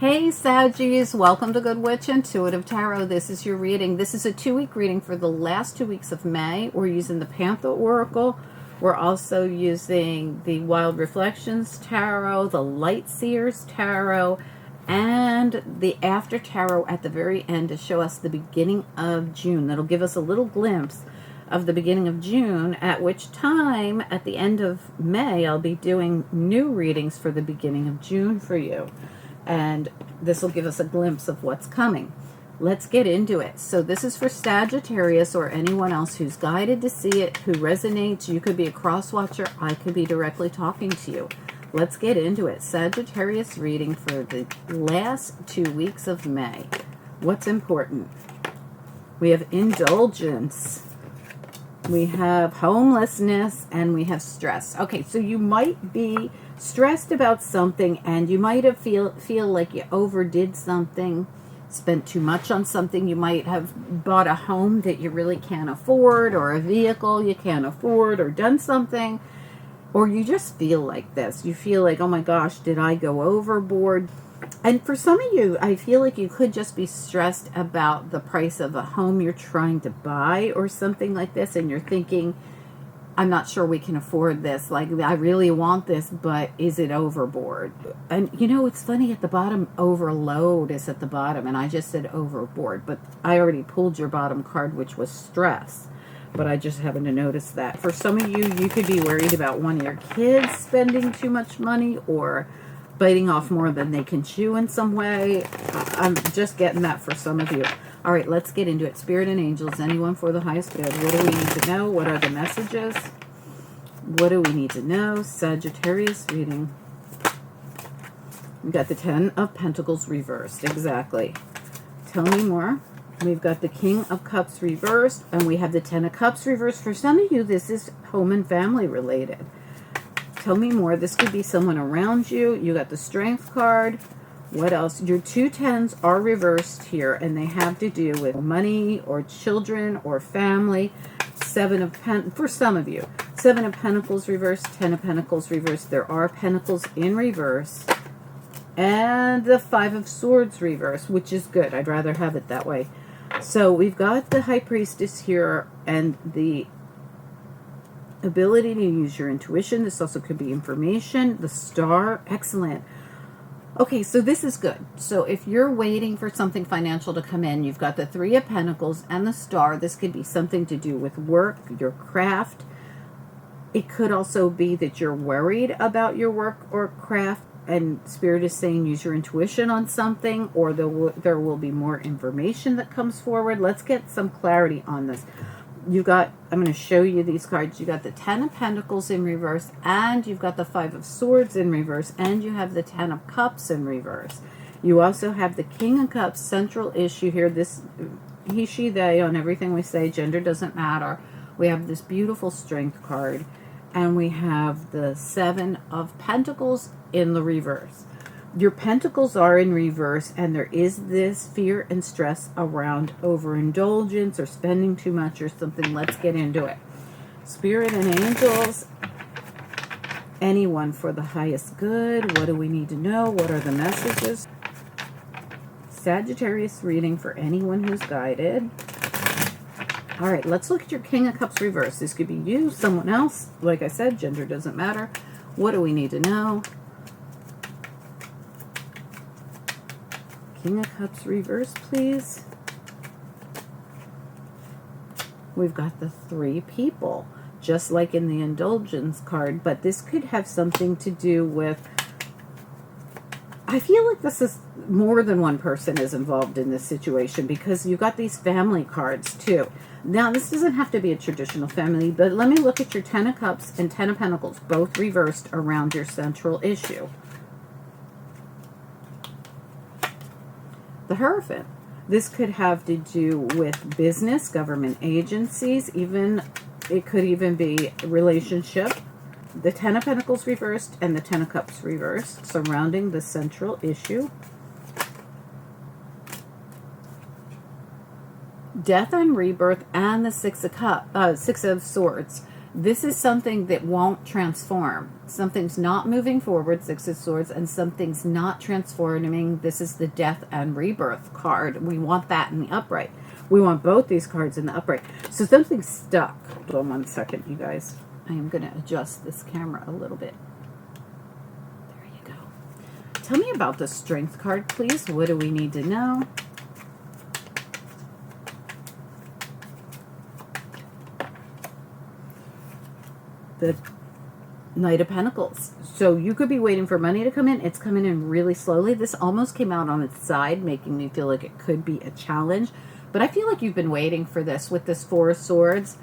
Hey Saggies, welcome to Good Witch Intuitive Tarot. This is your reading. This is a 2-week reading for the last 2 weeks of May. We're using the Panther Oracle. We're also using the Wild Reflections Tarot, the Light Seers Tarot, and the After Tarot at the very end to show us the beginning of June. That'll give us a little glimpse of the beginning of June, at which time, at the end of May, I'll be doing new readings for the beginning of June for you. And this will give us a glimpse of what's coming. Let's get into it. So this is for Sagittarius or anyone else who's guided to see it, who resonates. You could be a cross watcher. I could be directly talking to you. Let's get into it. Sagittarius reading for the last 2 weeks of May. What's important? We have indulgence. We have homelessness, and we have stress. Okay, so you might be stressed about something, and you might have feel like you overdid something, spent too much on something. You might have bought a home that you really can't afford, or a vehicle you can't afford, or done something, or you just feel like this. You feel like, oh my gosh, did I go overboard? And for some of you, I feel like you could just be stressed about the price of a home you're trying to buy or something like this, and you're thinking, I'm not sure we can afford this. Like, I really want this, but is it overboard? And you know, it's funny, at the bottom, overload is at the bottom, and I just said overboard, but I already pulled your bottom card, which was stress. But I just happened to notice that. For some of you, you could be worried about one of your kids spending too much money or biting off more than they can chew in some way. I'm just getting that for some of you. All right, let's get into it. Spirit and angels, anyone for the highest good. What do we need to know? What are the messages? What do we need to know? Sagittarius reading. We got the 10 of Pentacles reversed. Exactly. Tell me more. We've got the King of Cups reversed, and we have the 10 of Cups reversed. For some of you, this is home and family related. Tell me more. This could be someone around you. You got the Strength card. What else? Your 2 10s are reversed here, and they have to do with money or children or family. 7 of Pentacles, for some of you. 7 of Pentacles reversed, 10 of Pentacles reversed. There are Pentacles in reverse. And the 5 of Swords reversed, which is good. I'd rather have it that way. So we've got the High Priestess here and the ability to use your intuition. This also could be information. The Star, excellent. Okay, so this is good. So if you're waiting for something financial to come in, you've got the 3 of Pentacles and the Star. This could be something to do with work, your craft. It could also be that you're worried about your work or craft, and Spirit is saying use your intuition on something, or there will be more information that comes forward. Let's get some clarity on this. You got, I'm going to show you these cards. You got the 10 of Pentacles in reverse, and you've got the 5 of Swords in reverse, and you have the 10 of Cups in reverse. You also have the King of Cups, central issue here. This, he, she, they, on everything we say, gender doesn't matter. We have this beautiful Strength card, and we have the 7 of Pentacles in the reverse. Your Pentacles are in reverse, and there is this fear and stress around overindulgence or spending too much or something. Let's get into it. Spirit and angels, anyone for the highest good. What do we need to know? What are the messages? Sagittarius reading for anyone who's guided. All right, let's look at your King of Cups reverse. This could be you, someone else. Like I said, gender doesn't matter. What do we need to know? King of Cups reverse, please. We've got the 3 people, just like in the indulgence card, but this could have something to do with, I feel like this is more than one person is involved in this situation, because you got these family cards too. Now, this doesn't have to be a traditional family, but let me look at your 10 of Cups and 10 of Pentacles, both reversed around your central issue. The Hierophant. This could have to do with business, government agencies, even it could even be a relationship. The 10 of Pentacles reversed and the 10 of Cups reversed, surrounding the central issue. Death and rebirth, and the 6 of Swords. This is something that won't transform. Something's not moving forward, Six of Swords, and something's not transforming. This is the Death and Rebirth card. We want that in the upright. We want both these cards in the upright. So something's stuck. Hold on one second, you guys. I am going to adjust this camera a little bit. There you go. Tell me about the Strength card, please. What do we need to know? The Knight of Pentacles. So you could be waiting for money to come in. It's coming in really slowly. This almost came out on its side, making me feel like it could be a challenge. But I feel like you've been waiting for this with this Four of Swords.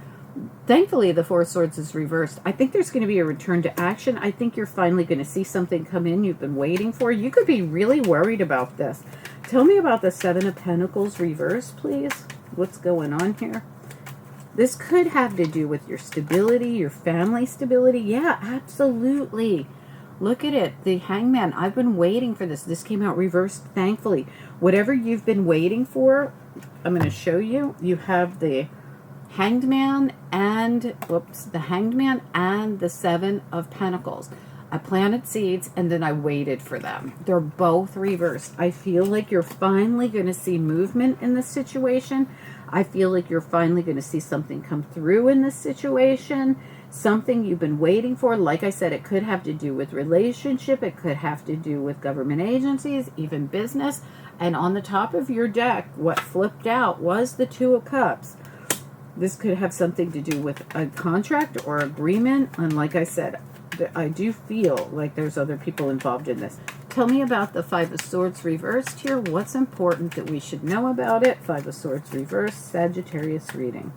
Thankfully, the Four of Swords is reversed. I think there's going to be a return to action. I think you're finally going to see something come in you've been waiting for. You could be really worried about this. Tell me about the Seven of Pentacles reversed, please. What's going on here? This could have to do with your stability, your family stability. Yeah, absolutely. Look at it. The Hangman. I've been waiting for this. This came out reversed, thankfully. Whatever you've been waiting for, I'm going to show you. You have the Hanged Man and, the Hanged Man and the Seven of Pentacles. I planted seeds and then I waited for them. They're both reversed. I feel like you're finally going to see movement in this situation. I feel like you're finally going to see something come through in this situation. Something you've been waiting for. Like I said, it could have to do with relationship. It could have to do with government agencies, even business. And on the top of your deck, what flipped out was the Two of Cups. This could have something to do with a contract or agreement. And like I said, I do feel like there's other people involved in this. Tell me about the Five of Swords reversed here. What's important that we should know about it? Five of Swords reversed, Sagittarius reading.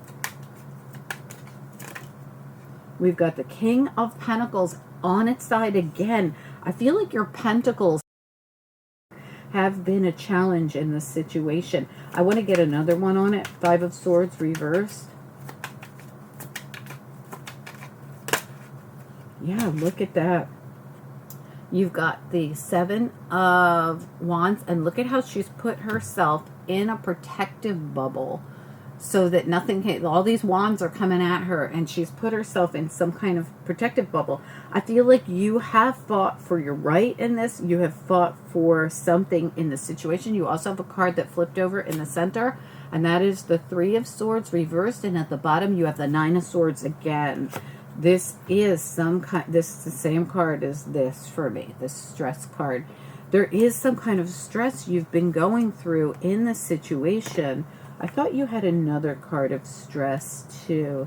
We've got the King of Pentacles on its side again. I feel like your pentacles have been a challenge in this situation. I want to get another one on it. Five of Swords reversed. Yeah, look at that. You've got the Seven of Wands, and look at how she's put herself in a protective bubble so that nothing can, all these wands are coming at her, and she's put herself in some kind of protective bubble. I feel like you have fought for your right in this. You have fought for something in the situation. You also have a card that flipped over in the center, and that is the Three of Swords reversed, and at the bottom you have the Nine of Swords again. This is some kind, this is the same card as this for me, this stress card. There is some kind of stress you've been going through in this situation. I thought you had another card of stress too.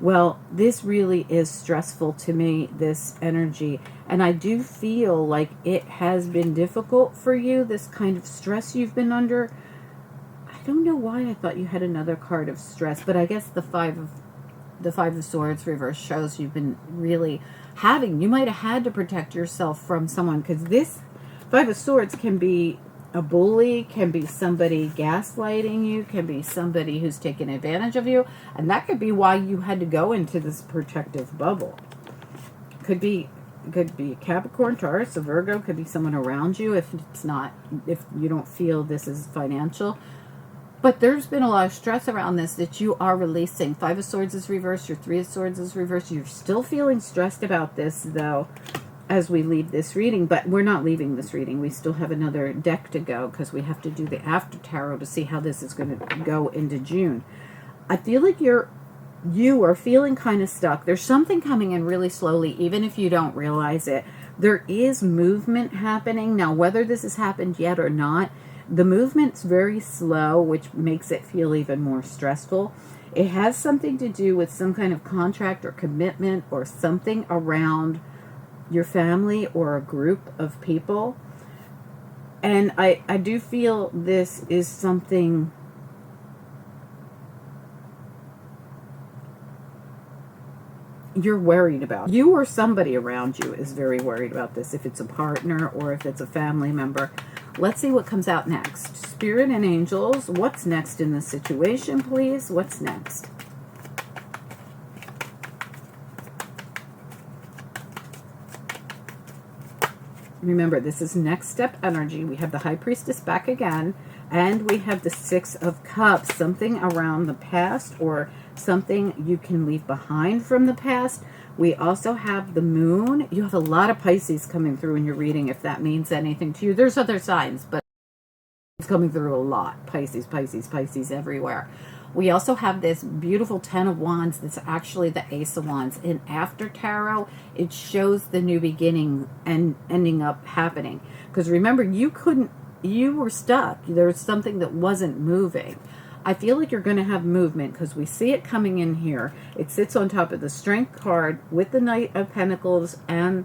Well, this really is stressful to me, this energy. And I do feel like it has been difficult for you, this kind of stress you've been under. I don't know why I thought you had another card of stress, but I guess the Five of Swords reverse shows you've been really having, you might have had to protect yourself from someone, because this Five of Swords can be a bully, can be somebody gaslighting you, can be somebody who's taking advantage of you, and that could be why you had to go into this protective bubble. Could be Capricorn, Taurus, a Virgo, could be someone around you if you don't feel this is financial. But there's been a lot of stress around this that you are releasing. Five of Swords is reversed. Your Three of Swords is reversed. You're still feeling stressed about this, though, as we leave this reading. But we're not leaving this reading. We still have another deck to go because we have to do the after tarot to see how this is going to go into June. I feel like you are feeling kind of stuck. There's something coming in really slowly, even if you don't realize it. There is movement happening. Now, whether this has happened yet or not, the movement's very slow, which makes it feel even more stressful. It has something to do with some kind of contract or commitment or something around your family or a group of people. And I do feel this is something you're worried about. You or somebody around you is very worried about this, if it's a partner or if it's a family member. Let's see what comes out next. Spirit and angels, what's next in this situation, please? What's next? Remember, this is next step energy. We have the High Priestess back again, and we have the Six of Cups, something around the past or something you can leave behind from the past. We also have the moon. You have a lot of Pisces coming through in your reading, if that means anything to you. There's other signs, but it's coming through a lot. Pisces, Pisces, Pisces everywhere. We also have this beautiful Ten of Wands that's actually the Ace of Wands. And after tarot, it shows the new beginning and ending up happening. Because remember, you were stuck. There was something that wasn't moving. I feel like you're going to have movement because we see it coming in here. It sits on top of the Strength card with the Knight of Pentacles, and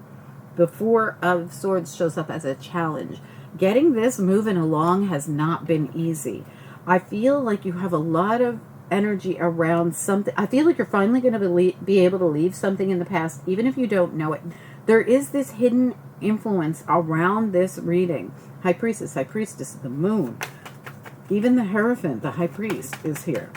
the Four of Swords shows up as a challenge. Getting this moving along has not been easy. I feel like you have a lot of energy around something. I feel like you're finally going to be able to leave something in the past, even if you don't know it. There is this hidden influence around this reading. High Priestess, High Priestess, the Moon. Even the Hierophant, the High Priest, is here.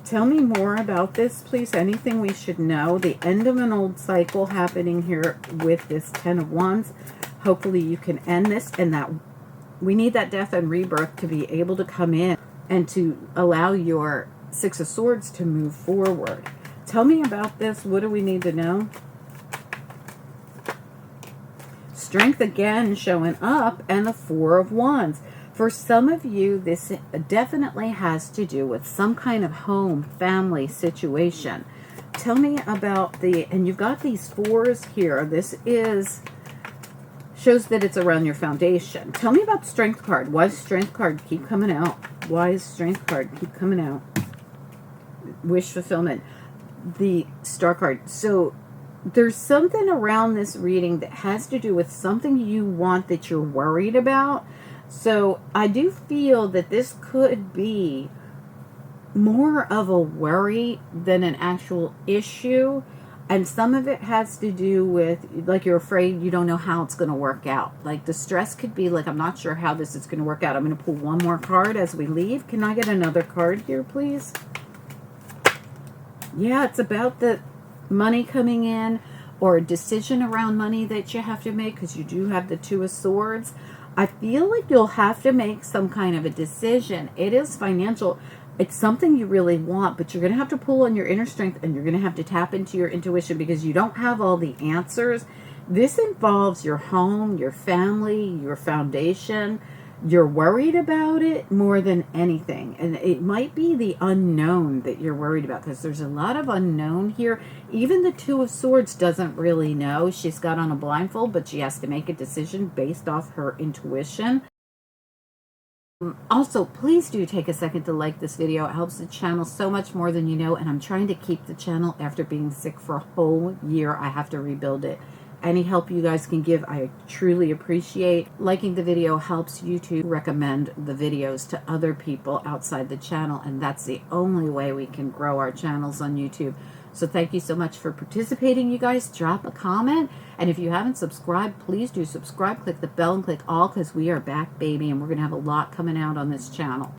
Tell me more about this, please. Anything we should know. The end of an old cycle happening here with this Ten of Wands. Hopefully you can end this, and that we need that death and rebirth to be able to come in and to allow your Six of Swords to move forward. Tell me about this. What do we need to know? Strength again showing up, and the Four of Wands. For some of you, this definitely has to do with some kind of home, family situation. Tell me about and you've got these fours here. This shows that it's around your foundation. Tell me about Strength card. Why does Strength card keep coming out? Why does Strength card keep coming out? Wish fulfillment. The Star card. So there's something around this reading that has to do with something you want that you're worried about. So I do feel that this could be more of a worry than an actual issue. And some of it has to do with, like, you're afraid you don't know how it's going to work out. Like, the stress could be like, I'm not sure how this is going to work out. I'm going to pull one more card as we leave. Can I get another card here, please? Yeah, it's about the money coming in, or a decision around money that you have to make, because you do have the Two of Swords. I feel like you'll have to make some kind of a decision. It is financial. It's something you really want, but you're going to have to pull on your inner strength, and you're going to have to tap into your intuition because you don't have all the answers. This involves your home, your family, your foundation. You're worried about it more than anything. And it might be the unknown that you're worried about, because there's a lot of unknown here. Even the Two of Swords doesn't really know. She's got on a blindfold, but she has to make a decision based off her intuition. Also, please do take a second to like this video. It helps the channel so much more than you know, and I'm trying to keep the channel after being sick for a whole year. I have to rebuild it. Any help you guys can give, I truly appreciate. Liking the video helps YouTube recommend the videos to other people outside the channel, and that's the only way we can grow our channels on YouTube. So thank you so much for participating, you guys. Drop a comment, and if you haven't subscribed, please do subscribe. Click the bell and click all, because we are back, baby, and we're going to have a lot coming out on this channel.